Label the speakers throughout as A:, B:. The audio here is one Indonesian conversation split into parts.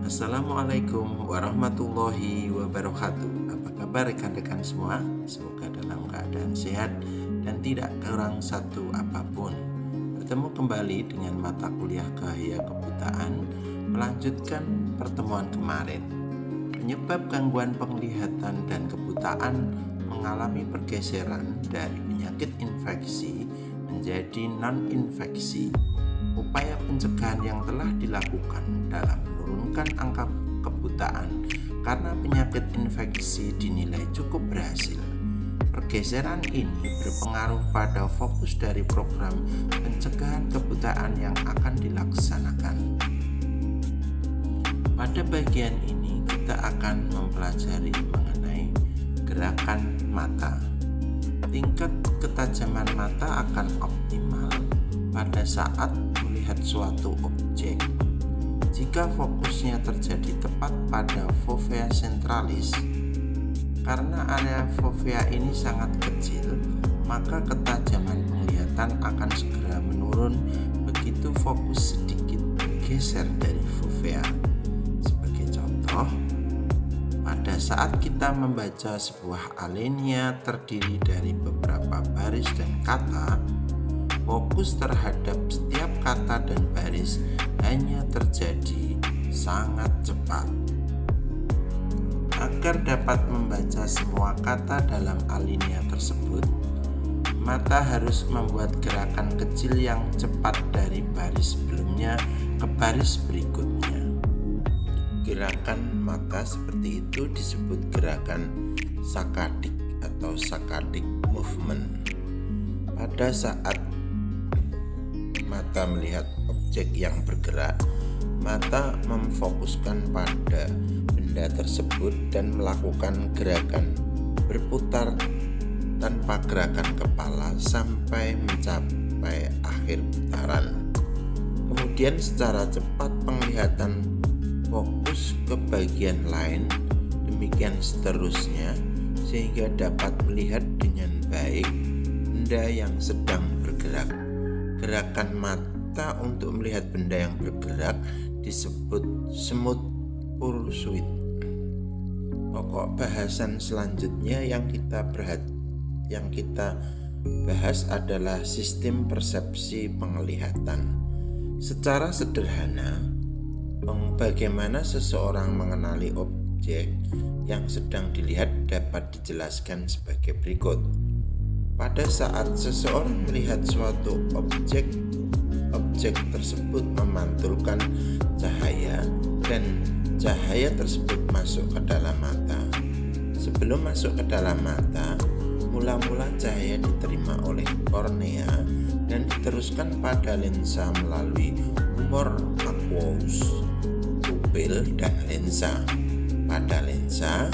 A: Assalamualaikum warahmatullahi wabarakatuh. Apa kabar rekan-rekan semua? Semoga dalam keadaan sehat dan tidak kurang satu apapun. Bertemu kembali dengan mata kuliah Cahaya Kebutaan, melanjutkan pertemuan kemarin. Penyebab gangguan penglihatan dan kebutaan mengalami pergeseran dari penyakit infeksi menjadi non-infeksi. Upaya pencegahan yang telah dilakukan dalam menurunkan angka kebutaan karena penyakit infeksi dinilai cukup berhasil. Pergeseran ini berpengaruh pada fokus dari program pencegahan kebutaan yang akan dilaksanakan. Pada bagian ini kita akan mempelajari mengenai gerakan mata. Tingkat ketajaman mata akan optimal pada saat melihat suatu objek jika fokusnya terjadi tepat pada fovea centralis. Karena area fovea ini sangat kecil, maka ketajaman penglihatan akan segera menurun begitu fokus sedikit bergeser dari fovea. Sebagai contoh, pada saat kita membaca sebuah alinea terdiri dari beberapa baris dan kata, fokus terhadap setiap kata dan baris hanya terjadi sangat cepat. Agar dapat membaca semua kata dalam alinea tersebut, mata harus membuat gerakan kecil yang cepat dari baris sebelumnya ke baris berikutnya. Gerakan mata seperti itu disebut gerakan sakadik atau saccadic movement. Pada saat mata melihat objek yang bergerak, mata memfokuskan pada benda tersebut dan melakukan gerakan berputar tanpa gerakan kepala sampai mencapai akhir putaran. Kemudian secara cepat penglihatan fokus ke bagian lain, demikian seterusnya, sehingga dapat melihat dengan baik benda yang sedang bergerak. Gerakan mata untuk melihat benda yang bergerak disebut smooth pursuit. Pokok bahasan selanjutnya yang kita bahas adalah sistem persepsi penglihatan. Secara sederhana, bagaimana seseorang mengenali objek yang sedang dilihat dapat dijelaskan sebagai berikut. Pada saat seseorang melihat suatu objek tersebut memantulkan cahaya dan cahaya tersebut masuk ke dalam mata. Sebelum masuk ke dalam mata, mula-mula cahaya diterima oleh kornea dan diteruskan pada lensa melalui humor aqueous, pupil, dan lensa. Pada lensa,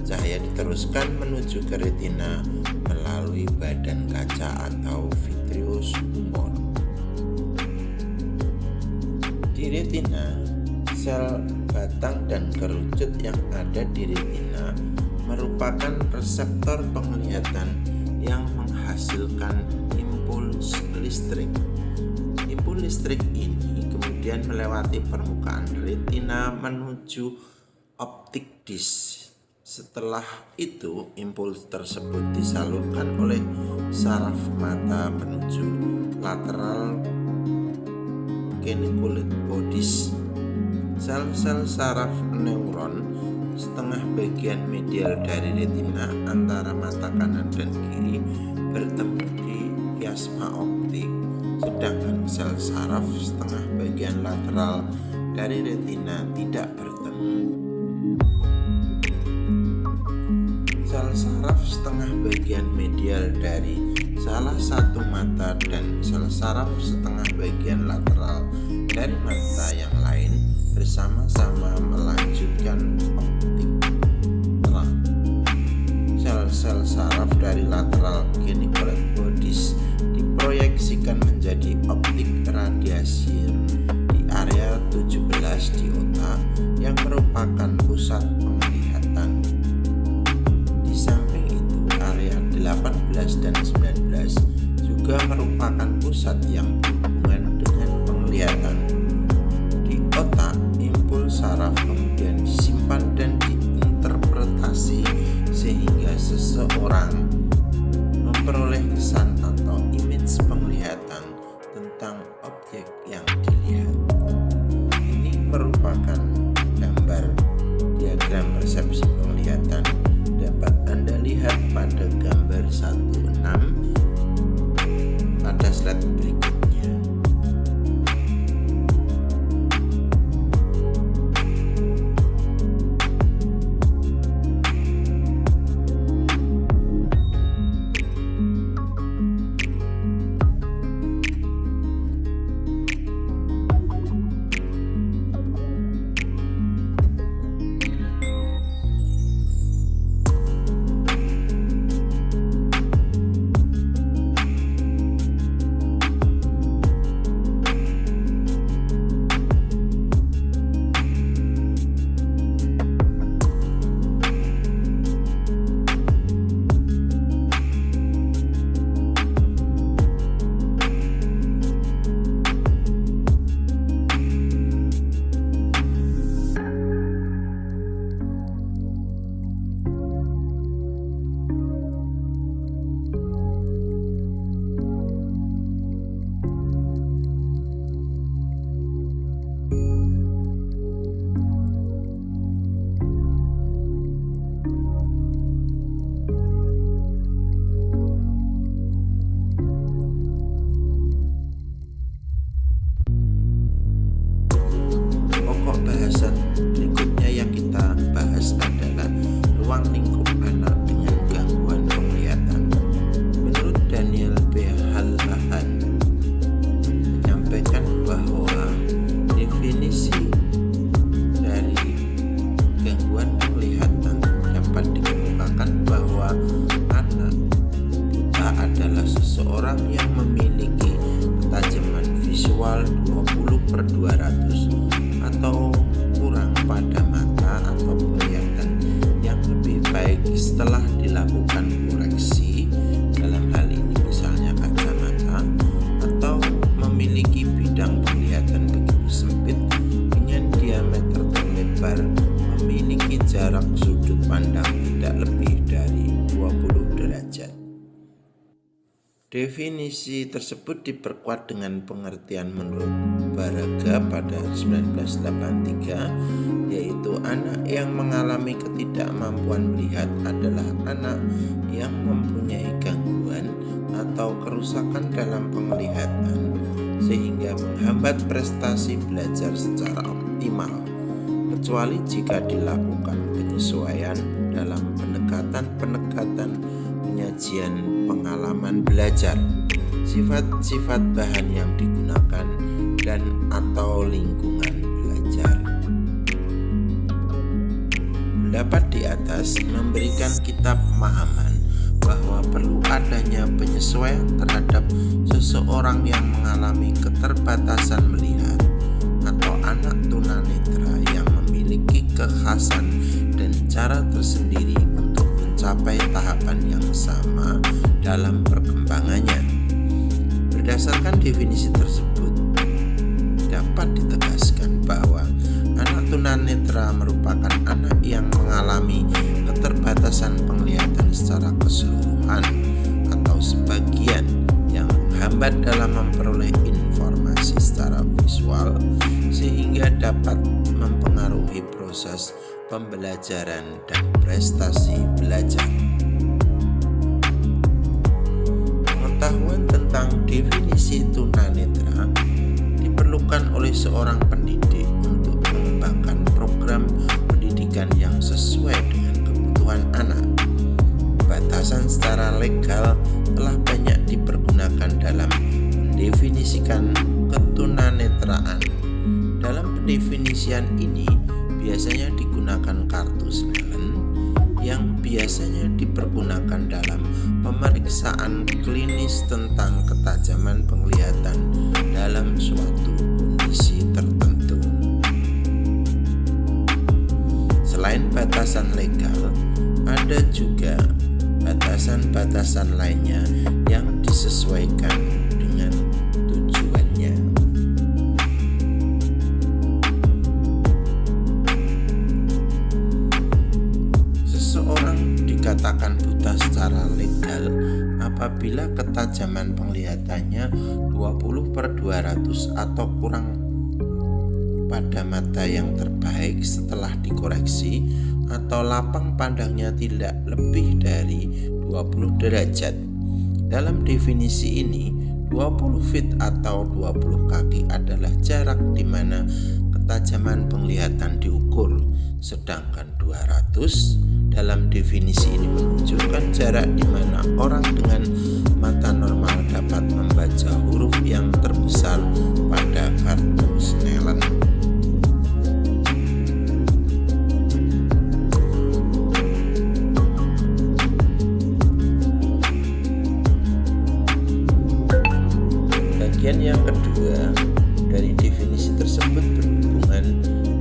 A: cahaya diteruskan menuju ke retina melalui badan kaca atau vitreous humor. Di retina, sel batang dan kerucut yang ada di retina merupakan reseptor penglihatan yang menghasilkan impuls listrik. Impuls listrik ini kemudian melewati permukaan retina menuju optik disk. Setelah itu, impuls tersebut disalurkan oleh saraf mata menuju lateral geniculate bodies. Sel-sel saraf neuron setengah bagian medial dari retina antara mata kanan dan kiri bertemu di kiasma optik, sedangkan sel saraf setengah bagian lateral dari retina tidak bertemu. Sel saraf setengah bagian medial dari salah satu mata dan sel saraf setengah bagian lateral dari mata yang lain bersama-sama melanjutkan optik terang. Sel-sel saraf dari lateral geniculate bodies diproyeksikan menjadi optik radiasi di area 17 di otak yang merupakan pusat penglihatan. Di samping itu, area 18 dan 19 juga merupakan pusat yang berhubungan dengan penglihatan. Di otak, impuls saraf merupakan gambar diagram persepsi penglihatan. Dapat Anda lihat pada gambar 16 pada slide berikutnya. Berikutnya yang kita bahas adalah ruang lingkup anak dengan gangguan penglihatan. Menurut Daniel B. Hallahan menyampaikan bahwa definisi dari gangguan penglihatan dapat dikemukakan bahwa anak buta adalah seseorang yang memiliki ketajaman visual 20/200 atau kurang pada mata atau penglihatan yang lebih baik setelah dilakukan koreksi, dalam hal ini misalnya kacamata, atau memiliki bidang penglihatan begitu sempit dengan diameter terlebar, memiliki jarak sudut pandang tidak lebih dari 20 derajat. Definisi tersebut diperkuat dengan pengertian menurut Baraga pada 1983, yaitu anak yang mengalami ketidakmampuan melihat adalah anak yang mempunyai gangguan atau kerusakan dalam penglihatan sehingga menghambat prestasi belajar secara optimal, kecuali jika dilakukan penyesuaian dalam pendekatan penyajian pengalaman belajar, sifat-sifat bahan yang digunakan, dan atau lingkungan belajar. Pendapat di atas memberikan kita pemahaman bahwa perlu adanya penyesuaian terhadap seseorang yang mengalami keterbatasan melihat atau anak tunanetra yang memiliki kekhasan dan cara tersendiri untuk mencapai tahapan yang sama dalam perkembangannya. Berdasarkan definisi tersebut, dapat ditegaskan bahwa anak tunanetra merupakan anak yang mengalami keterbatasan penglihatan secara keseluruhan atau sebagian yang menghambat dalam memperoleh informasi secara visual sehingga dapat mempengaruhi proses pembelajaran dan prestasi belajar. Pengetahuan tentang definisi tunanetra diperlukan oleh seorang pendidik untuk mengembangkan program pendidikan yang sesuai dengan kebutuhan anak. Batasan secara legal telah banyak dipergunakan dalam mendefinisikan ketunanetraan. Dalam pendefinisian ini biasanya digunakan kartu Snellen yang biasanya dipergunakan dalam pemeriksaan klinis tentang ketajaman penglihatan dalam suatu kondisi tertentu. Selain batasan legal, ada juga batasan-batasan lainnya yang disesuaikan dengan tujuannya. Seseorang dikatakan buta secara legal apabila ketajaman penglihatannya 20/200 atau kurang pada mata yang terbaik setelah dikoreksi atau lapang pandangnya tidak lebih dari 20 derajat. Dalam definisi ini, 20 feet atau 20 kaki adalah jarak di mana ketajaman penglihatan diukur, sedangkan 200 dalam definisi ini menunjukkan jarak di mana orang dengan mata normal dapat membaca huruf yang terbesar pada kartu Snellen. Bagian yang kedua dari definisi tersebut berhubungan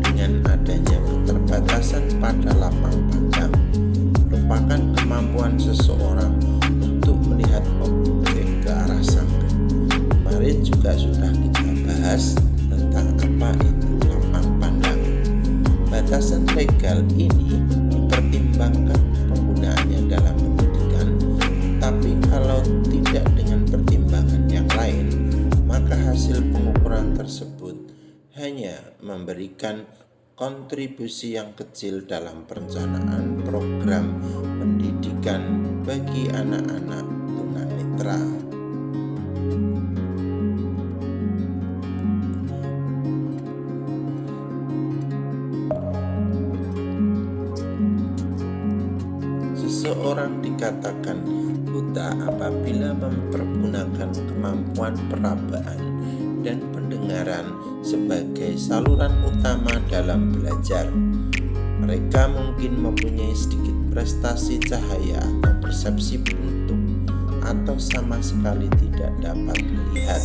A: dengan adanya keterbatasan pada lapang pandang, merupakan kemampuan seseorang untuk melihat objek ke arah samping. Kemarin juga sudah kita bahas tentang apa itu lapang pandang. Batasan legal ini dipertimbangkan penggunaannya dalam pendidikan, tapi kalau tidak dengan pertimbangan yang lain, maka hasil pengukuran tersebut hanya memberikan kontribusi yang kecil dalam perencanaan program pendidikan bagi anak-anak tunanetra. Seseorang dikatakan buta apabila mempergunakan kemampuan perabaan dan pendengaran sebagai saluran utama dalam belajar. Mereka mungkin mempunyai sedikit prestasi cahaya atau persepsi bentuk, atau sama sekali tidak dapat melihat.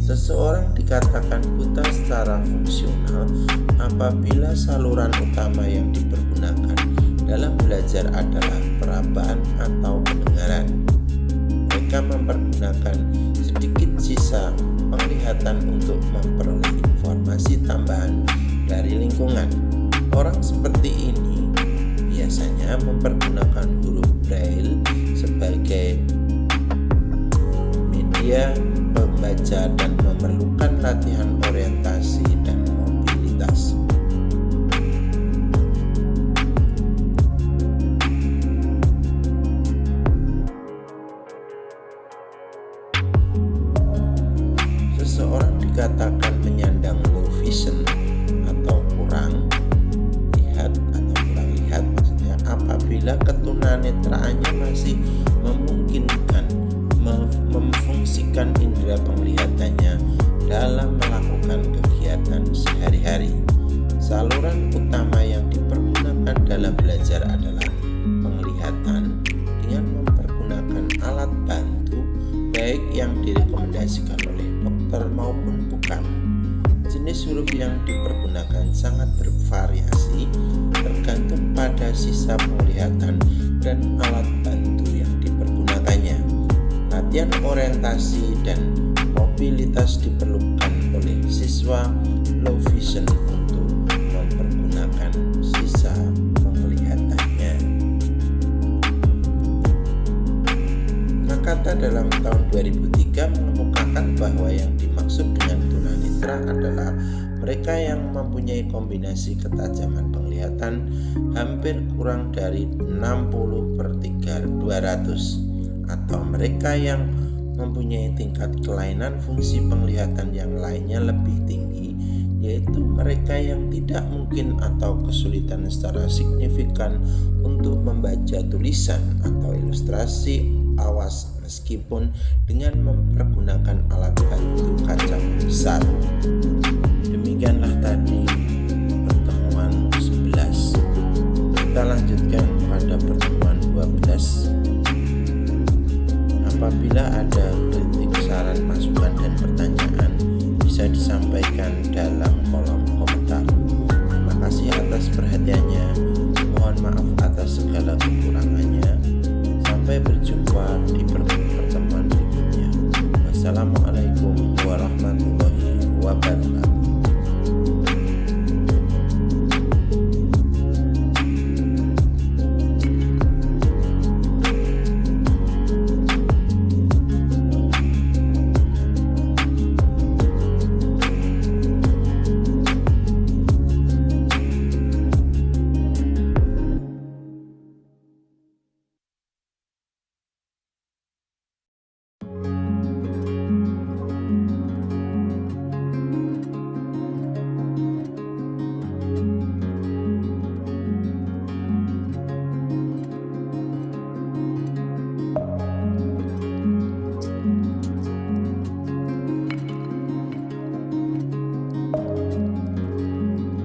A: Seseorang dikatakan buta secara fungsional apabila saluran utama yang dipergunakan dalam belajar adalah perabaan atau pendengaran. Mereka mempergunakan sedikit sisa penglihatan untuk memperoleh informasi tambahan dari lingkungan. Orang seperti ini biasanya mempergunakan huruf Braille sebagai media pembaca dan memerlukan latihan orientasi dan mobilitas. Seseorang dikatakan menyandang low vision atau kurang lihat maksudnya apabila ketunanetraannya masih memungkinkan memfungsikan indera penglihatannya dalam melakukan kegiatan sehari-hari. Saluran utama yang dipergunakan dalam belajar adalah penglihatan dengan mempergunakan alat bantu baik yang direkomendasikan oleh dokter maupun bukan. Jenis huruf yang dipergunakan sangat bervariasi tergantung pada sisa penglihatan dan alat bantu yang dipergunakannya. Latihan orientasi dan mobilitas diperlukan oleh siswa low vision untuk mempergunakan sisa penglihatannya. Nakata dalam tahun 2003 mengemukakan bahwa yang dimaksud dengan tunanetra adalah mereka yang mempunyai kombinasi ketajaman penglihatan hampir kurang dari 60/200, atau mereka yang mempunyai tingkat kelainan fungsi penglihatan yang lainnya lebih tinggi, yaitu mereka yang tidak mungkin atau kesulitan secara signifikan untuk membaca tulisan atau ilustrasi awas meskipun dengan mempergunakan alat bantu kacamata besar. Demikianlah tadi pertemuan 11. Kita lanjutkan pada pertemuan 12. Apabila ada kritik, saran, masukan, dan pertanyaan, bisa disampaikan dalam kolom komentar. Terima kasih atas perhatiannya.